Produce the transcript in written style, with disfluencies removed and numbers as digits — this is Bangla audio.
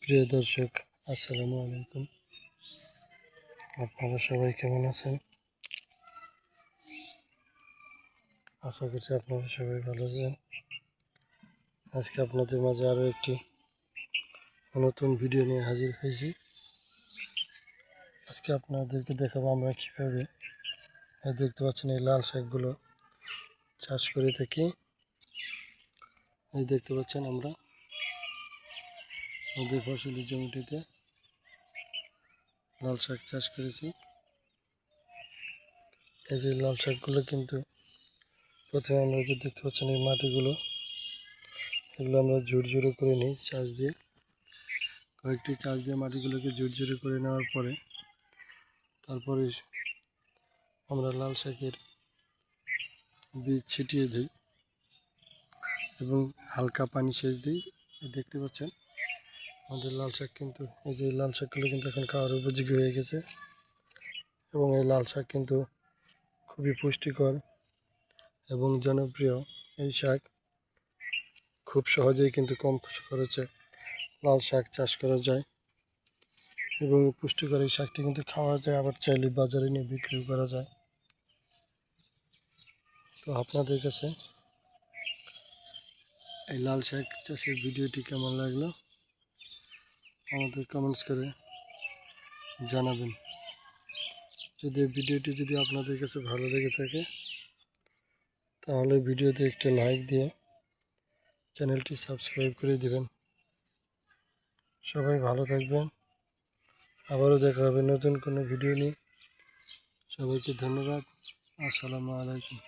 প্রিয় দর্শক, আসসালামু আলাইকুম। আপনারা সবাই কেমন আছেন? আশা করছি আপনারা সবাই ভালো আছেন। আজকে আপনাদের মাঝে আরও একটি নতুন ভিডিও নিয়ে হাজির হয়েছি। আজকে আপনাদেরকে দেখাবো আমরা কীভাবে দেখতে পাচ্ছেন এই লাল শাকগুলো চাষ করে থাকি। এই দেখতে পাচ্ছেন আমরা আমাদের ফসলের জমিটিতে লাল শাক চাষ করেছি। এই যে লাল শাকগুলো কিন্তু প্রথমে আমরা যে দেখতে পাচ্ছেন এই মাটিগুলো, এগুলো আমরা ঝুরঝুরে করে নিই চাষ দিয়ে। কয়েকটি চাষ দিয়ে মাটিগুলোকে ঝুরঝুরে করে নেওয়ার পরে তারপরে আমরা লাল শাকের বীজ ছিটিয়ে দিই এবং হালকা পানি সেচ দিই। দেখতে পাচ্ছেন আমাদের লাল শাক কিন্তু, এই যে লাল শাকগুলো কিন্তু এখন খাওয়ার উপযোগী হয়ে গেছে এবং এই লাল শাক কিন্তু খুবই পুষ্টিকর এবং জনপ্রিয়। এই শাক খুব সহজেই কিন্তু কম খরচে লাল শাক চাষ করা যায় এবং পুষ্টিকর এই শাকটি কিন্তু খাওয়া যায়, আবার চাইলে বাজারে নিয়ে বিক্রি করা যায়। তো আপনাদের কাছে এই লাল শাক চাষের ভিডিওটি কেমন লাগলো আমাদের কমেন্টস করে জানাবেন। যদি ভিডিওটি আপনাদের কাছে ভালো লেগে থাকে তাহলে ভিডিওতে একটি লাইক দিয়ে চ্যানেলটি সাবস্ক্রাইব করে দিবেন। সবাই ভালো থাকবেন। আবারও দেখা হবে নতুন কোনো ভিডিও নিয়ে। সবাইকে ধন্যবাদ। আসসালামু আলাইকুম।